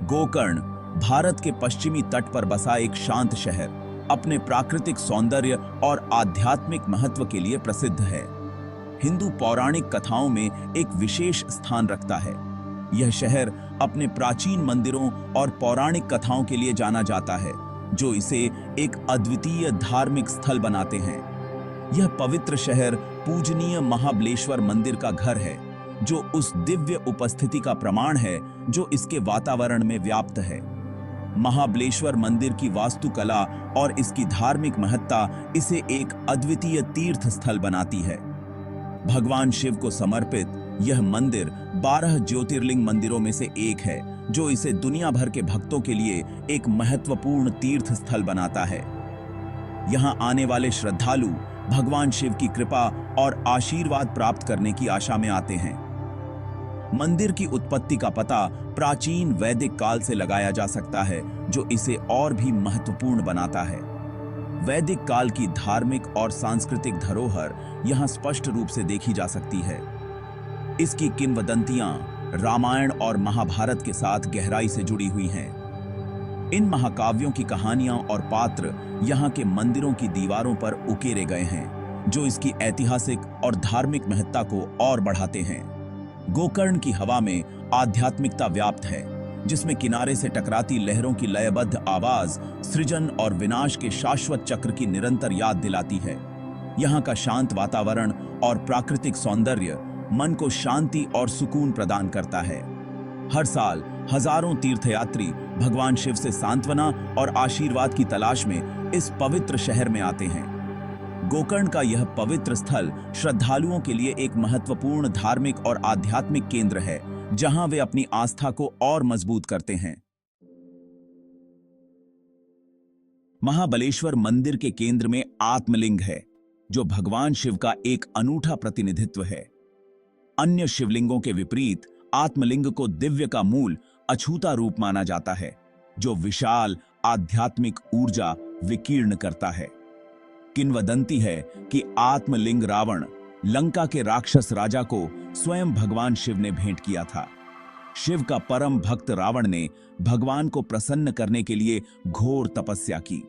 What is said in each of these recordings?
गोकर्ण भारत के पश्चिमी तट पर बसा एक शांत शहर अपने प्राकृतिक सौंदर्य और आध्यात्मिक महत्व के लिए प्रसिद्ध है। हिंदू पौराणिक कथाओं में एक विशेष स्थान रखता है। यह शहर अपने प्राचीन मंदिरों और पौराणिक कथाओं के लिए जाना जाता है, जो इसे एक अद्वितीय धार्मिक स्थल बनाते हैं। यह पवित्र शहर पूजनीय महाबलेश्वर मंदिर का घर है, जो उस दिव्य उपस्थिति का प्रमाण है जो इसके वातावरण में व्याप्त है। महाबलेश्वर मंदिर की वास्तुकला और इसकी धार्मिक महत्ता इसे एक अद्वितीय तीर्थ स्थल बनाती है। भगवान शिव को समर्पित यह मंदिर 12 ज्योतिर्लिंग मंदिरों में से एक है, जो इसे दुनिया भर के भक्तों के लिए एक महत्वपूर्ण तीर्थ स्थल बनाता है। यहां आने वाले श्रद्धालु भगवान शिव की कृपा और आशीर्वाद प्राप्त करने की आशा में आते हैं। मंदिर की उत्पत्ति का पता प्राचीन वैदिक काल से लगाया जा सकता है, जो इसे और भी महत्वपूर्ण बनाता है। वैदिक काल की धार्मिक और सांस्कृतिक धरोहर यहां स्पष्ट रूप से देखी जा सकती है। इसकी किंवदंतियां रामायण और महाभारत के साथ गहराई से जुड़ी हुई हैं। इन महाकाव्यों की कहानियां और पात्र यहां के मंदिरों की दीवारों पर उकेरे गए हैं, जो इसकी ऐतिहासिक और धार्मिक महत्ता को और बढ़ाते हैं। गोकर्ण की हवा में आध्यात्मिकता व्याप्त है, जिसमें किनारे से टकराती लहरों की लयबद्ध आवाज सृजन और विनाश के शाश्वत चक्र की निरंतर याद दिलाती है। यहाँ का शांत वातावरण और प्राकृतिक सौंदर्य मन को शांति और सुकून प्रदान करता है। हर साल हजारों तीर्थयात्री भगवान शिव से सांत्वना और आशीर्वाद की तलाश में इस पवित्र शहर में आते हैं। गोकर्ण का यह पवित्र स्थल श्रद्धालुओं के लिए एक महत्वपूर्ण धार्मिक और आध्यात्मिक केंद्र है, जहां वे अपनी आस्था को और मजबूत करते हैं। महाबलेश्वर मंदिर के केंद्र में आत्मलिंग है, जो भगवान शिव का एक अनूठा प्रतिनिधित्व है। अन्य शिवलिंगों के विपरीत आत्मलिंग को दिव्य का मूल अछूता रूप माना जाता है, जो विशाल आध्यात्मिक ऊर्जा विकीर्ण करता है। किंवदंती है कि आत्मलिंग रावण, लंका के राक्षस राजा को स्वयं भगवान शिव ने भेंट किया था। शिव का परम भक्त रावण ने भगवान को प्रसन्न करने के लिए घोर तपस्या की।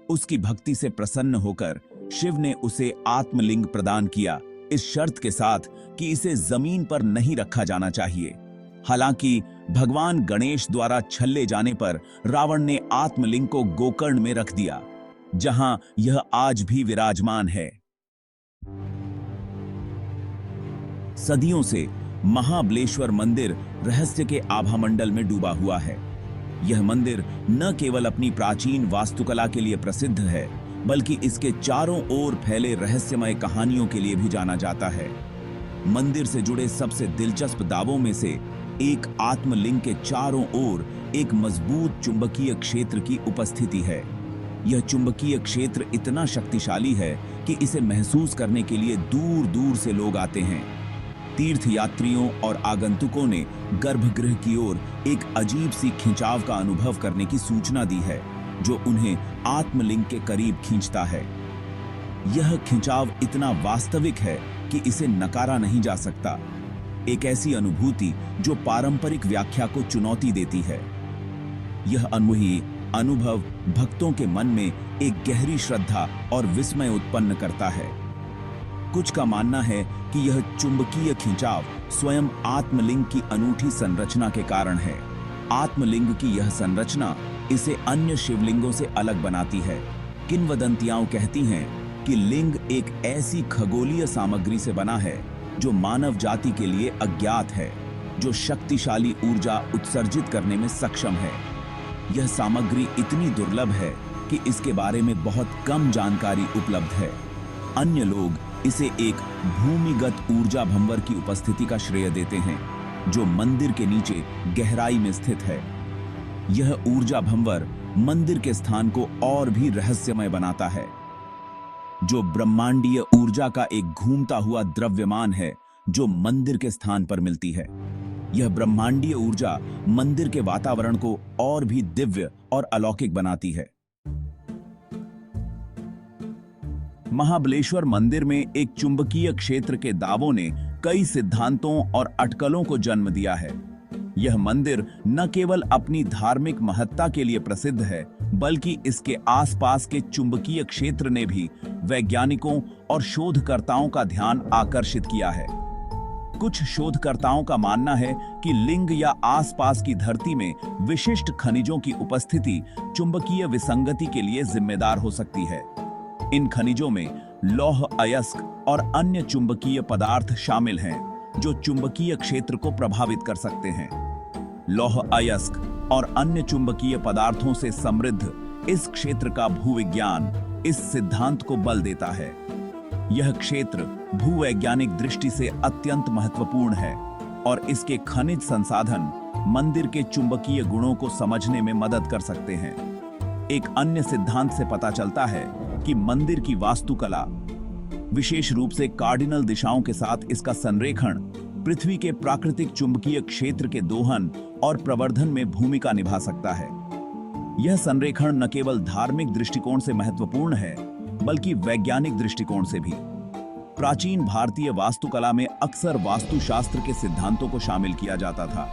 उसकी भक्ति से प्रसन्न होकर शिव ने उसे आत्मलिंग प्रदान किया, इस शर्त के साथ कि इसे जमीन पर नहीं रखा जाना चाहिए। हालांकि भगवान गणेश द्वारा छल्ले जाने पर रावण ने आत्मलिंग को गोकर्ण में रख दिया, जहां यह आज भी विराजमान है। सदियों से महाबलेश्वर मंदिर रहस्य के आभामंडल में डूबा हुआ है। यह मंदिर न केवल अपनी प्राचीन वास्तुकला के लिए प्रसिद्ध है, बल्कि इसके चारों ओर फैले रहस्यमय कहानियों के लिए भी जाना जाता है। मंदिर से जुड़े सबसे दिलचस्प दावों में से एक आत्मलिंग के चारों ओर एक मजबूत चुंबकीय क्षेत्र की उपस्थिति है। यह चुंबकीय क्षेत्र इतना शक्तिशाली है कि इसे महसूस करने के लिए दूर दूर से लोग आते हैं। तीर्थयात्रियों और आगंतुकों ने गर्भगृह की ओर एक अजीब सी खिंचाव का अनुभव करने की सूचना दी है, जो उन्हें आत्मलिंग के करीब खींचता है। यह खिंचाव इतना वास्तविक है कि इसे नकारा नहीं जा सकता। एक ऐसी अनुभूति जो पारंपरिक व्याख्या को चुनौती देती है। यह अनूही अनुभव भक्तों के मन में एक गहरी श्रद्धा और विस्मय उत्पन्न करता है। कुछ का मानना है कि यह चुंबकीय खिंचाव स्वयं आत्मलिंग की अनूठी संरचना के कारण है। आत्मलिंग की यह संरचना इसे अन्य शिवलिंगों से अलग बनाती है। किंवदंतियां कहती हैं कि लिंग एक ऐसी खगोलीय सामग्री से बना है जो मानव जाति के लिए अज्ञात है, जो शक्तिशाली ऊर्जा उत्सर्जित करने में सक्षम है। यह सामग्री इतनी दुर्लभ है कि इसके बारे में बहुत कम जानकारी उपलब्ध है। अन्य लोग इसे एक भूमिगत ऊर्जा भंवर की उपस्थिति का श्रेय देते हैं, जो मंदिर के नीचे गहराई में स्थित है। यह ऊर्जा भंवर मंदिर के स्थान को और भी रहस्यमय बनाता है, जो ब्रह्मांडीय ऊर्जा का एक घूमता हुआ द्रव्यमान है जो मंदिर के स्थान पर मिलती है। यह ब्रह्मांडीय ऊर्जा मंदिर के वातावरण को और भी दिव्य और अलौकिक बनाती है। महाबलेश्वर मंदिर में एक चुंबकीय क्षेत्र के दावों ने कई सिद्धांतों और अटकलों को जन्म दिया है। यह मंदिर न केवल अपनी धार्मिक महत्ता के लिए प्रसिद्ध है, बल्कि इसके आसपास के चुंबकीय क्षेत्र ने भी वैज्ञानिकों और शोधकर्ताओं का ध्यान आकर्षित किया है। कुछ शोधकर्ताओं का मानना है कि लिंग या आसपास की धरती में विशिष्ट खनिजों की उपस्थिति चुंबकीय विसंगति के लिए जिम्मेदार हो सकती है। इन खनिजों में लौह अयस्क और अन्य चुंबकीय पदार्थ शामिल हैं, जो चुंबकीय क्षेत्र को प्रभावित कर सकते हैं। लौह अयस्क और अन्य चुंबकीय पदार्थों से समृद्ध इस क्षेत्र का भूविज्ञान इस सिद्धांत को बल देता है। यह क्षेत्र भूवैज्ञानिक दृष्टि से अत्यंत महत्वपूर्ण है और इसके खनिज संसाधन मंदिर के चुंबकीय गुणों को समझने में मदद कर सकते हैं। एक अन्य सिद्धांत से पता चलता है कि मंदिर की वास्तुकला, विशेष रूप से कार्डिनल दिशाओं के साथ इसका संरेखण, पृथ्वी के प्राकृतिक चुंबकीय क्षेत्र के दोहन और प्रवर्धन में भूमिका निभा सकता है। यह संरेखण न केवल धार्मिक दृष्टिकोण से महत्वपूर्ण है, बल्कि वैज्ञानिक दृष्टिकोण से भी। प्राचीन भारतीय वास्तुकला में अक्सर वास्तुशास्त्र के सिद्धांतों को शामिल किया जाता था,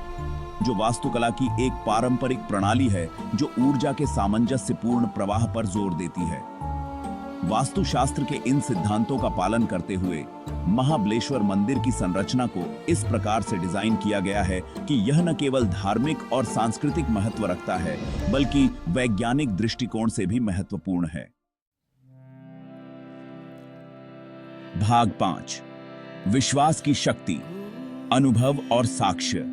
जो वास्तुकला की एक पारंपरिक प्रणाली है जो ऊर्जा के सामंजस्यपूर्ण प्रवाह पर जोर देती है। वास्तुशास्त्र के इन सिद्धांतों का पालन करते हुए महाबलेश्वर मंदिर की संरचना को इस प्रकार से डिजाइन किया गया है कि यह न केवल धार्मिक और सांस्कृतिक महत्व रखता है, बल्कि वैज्ञानिक दृष्टिकोण से भी महत्वपूर्ण है। भाग 5, विश्वास की शक्ति, अनुभव और साक्ष्य।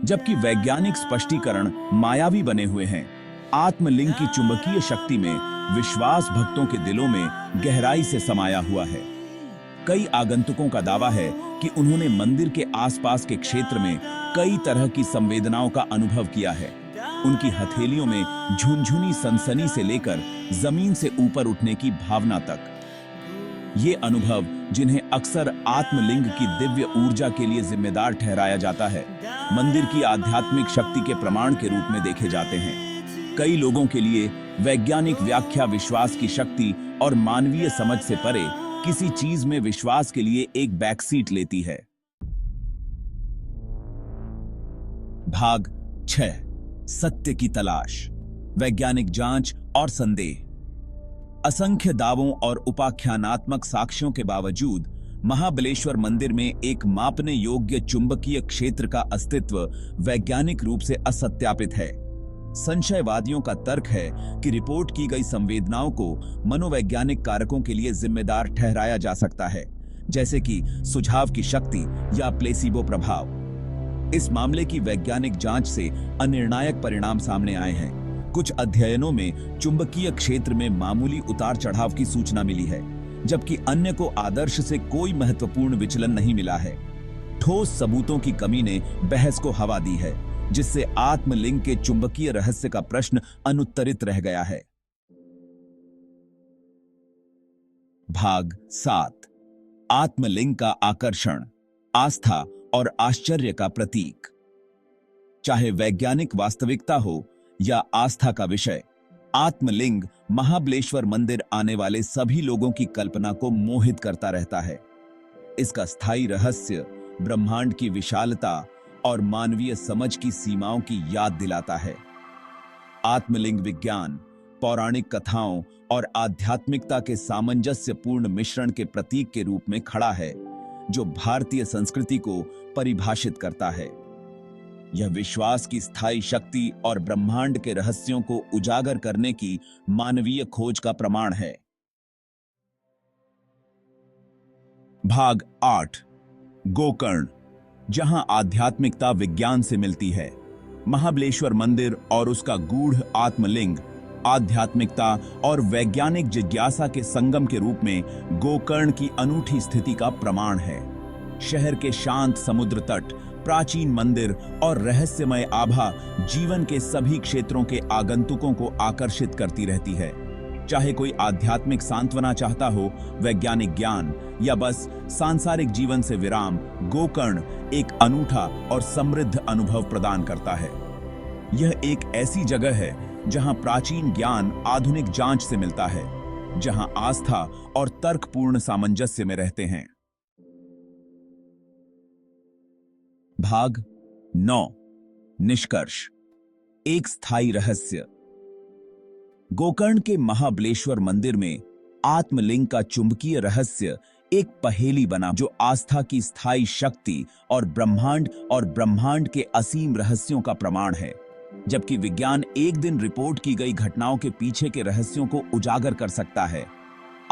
जबकि वैज्ञानिक स्पष्टीकरण मायावी बने हुए हैं, आत्मलिंग की चुंबकीय शक्ति में विश्वास भक्तों के दिलों में गहराई से समाया हुआ है। कई आगंतुकों का दावा है कि उन्होंने मंदिर के आसपास के क्षेत्र में कई तरह की संवेदनाओं का अनुभव किया है। उनकी हथेलियों में झुनझुनी सनसनी से लेकर जमीन से ऊपर उठने की भावना तक। ये अनुभव, जिन्हें अक्सर आत्मलिंग की दिव्य ऊर्जा के लिए जिम्मेदार ठहराया जाता है, मंदिर की आध्यात्मिक शक्ति के प्रमाण के रूप में देखे जाते हैं। कई लोगों के लिए वैज्ञानिक व्याख्या विश्वास की शक्ति और मानवीय समझ से परे किसी चीज में विश्वास के लिए एक बैकसीट लेती है। भाग 6, सत्य की तलाश, वैज्ञानिक जांच और संदेह। असंख्य दावों और उपाख्यानात्मक साक्ष्यों के बावजूद महाबलेश्वर मंदिर में एक मापने योग्य चुंबकीय क्षेत्र का अस्तित्व वैज्ञानिक रूप से असत्यापित है। संशयवादियों का तर्क है कि रिपोर्ट की गई संवेदनाओं को मनोवैज्ञानिक कारकों के लिए जिम्मेदार ठहराया जा सकता है, जैसे कि सुझाव की शक्ति या प्लेसिबो प्रभाव। इस मामले की वैज्ञानिक जांच से अनिर्णायक परिणाम सामने आए हैं। कुछ अध्ययनों में चुंबकीय क्षेत्र में मामूली उतार चढ़ाव की सूचना मिली है, जबकि अन्य को आदर्श से कोई महत्वपूर्ण विचलन नहीं मिला है। ठोस सबूतों की कमी ने बहस को हवा दी है, जिससे आत्मलिंग के चुंबकीय रहस्य का प्रश्न अनुत्तरित रह गया है। भाग 7, आत्मलिंग का आकर्षण, आस्था और आश्चर्य का प्रतीक। चाहे वैज्ञानिक वास्तविकता हो या आस्था का विषय, आत्मलिंग महाबलेश्वर मंदिर आने वाले सभी लोगों की कल्पना को मोहित करता रहता है। इसका स्थायी रहस्य ब्रह्मांड की विशालता और मानवीय समझ की सीमाओं की याद दिलाता है। आत्मलिंग विज्ञान, पौराणिक कथाओं और आध्यात्मिकता के सामंजस्यपूर्ण मिश्रण के प्रतीक के रूप में खड़ा है, जो भारतीय संस्कृति को परिभाषित करता है। यह विश्वास की स्थायी शक्ति और ब्रह्मांड के रहस्यों को उजागर करने की मानवीय खोज का प्रमाण है। भाग 8, गोकर्ण, जहां आध्यात्मिकता विज्ञान से मिलती है। महाबलेश्वर मंदिर और उसका गूढ़ आत्मलिंग आध्यात्मिकता और वैज्ञानिक जिज्ञासा के संगम के रूप में गोकर्ण की अनूठी स्थिति का प्रमाण है। शहर के शांत समुद्र तट, प्राचीन मंदिर और रहस्यमय आभा जीवन के सभी क्षेत्रों के आगंतुकों को आकर्षित करती रहती है। चाहे कोई आध्यात्मिक सांत्वना चाहता हो, वैज्ञानिक ज्ञान या बस सांसारिक जीवन से विराम, गोकर्ण एक अनूठा और समृद्ध अनुभव प्रदान करता है। यह एक ऐसी जगह है जहां प्राचीन ज्ञान आधुनिक जांच से मिलता है, जहां आस्था और तर्कपूर्ण सामंजस्य में रहते हैं। भाग 9, निष्कर्ष। एक स्थायी रहस्य। गोकर्ण के महाबलेश्वर मंदिर में आत्मलिंग का चुंबकीय रहस्य एक पहेली बना, जो आस्था की स्थायी शक्ति और ब्रह्मांड के असीम रहस्यों का प्रमाण है। जबकि विज्ञान एक दिन रिपोर्ट की गई घटनाओं के पीछे के रहस्यों को उजागर कर सकता है,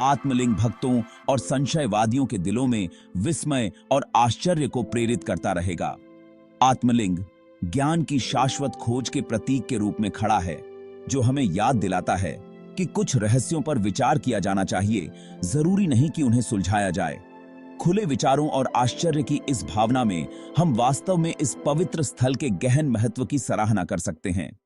आत्मलिंग भक्तों और संशयवादियों के दिलों में विस्मय और आश्चर्य को प्रेरित करता रहेगा। आत्मलिंग ज्ञान की शाश्वत खोज के प्रतीक के रूप में खड़ा है, जो हमें याद दिलाता है कि कुछ रहस्यों पर विचार किया जाना चाहिए, जरूरी नहीं कि उन्हें सुलझाया जाए। खुले विचारों और आश्चर्य की इस भावना में हम वास्तव में इस पवित्र स्थल के गहन महत्व की सराहना कर सकते हैं।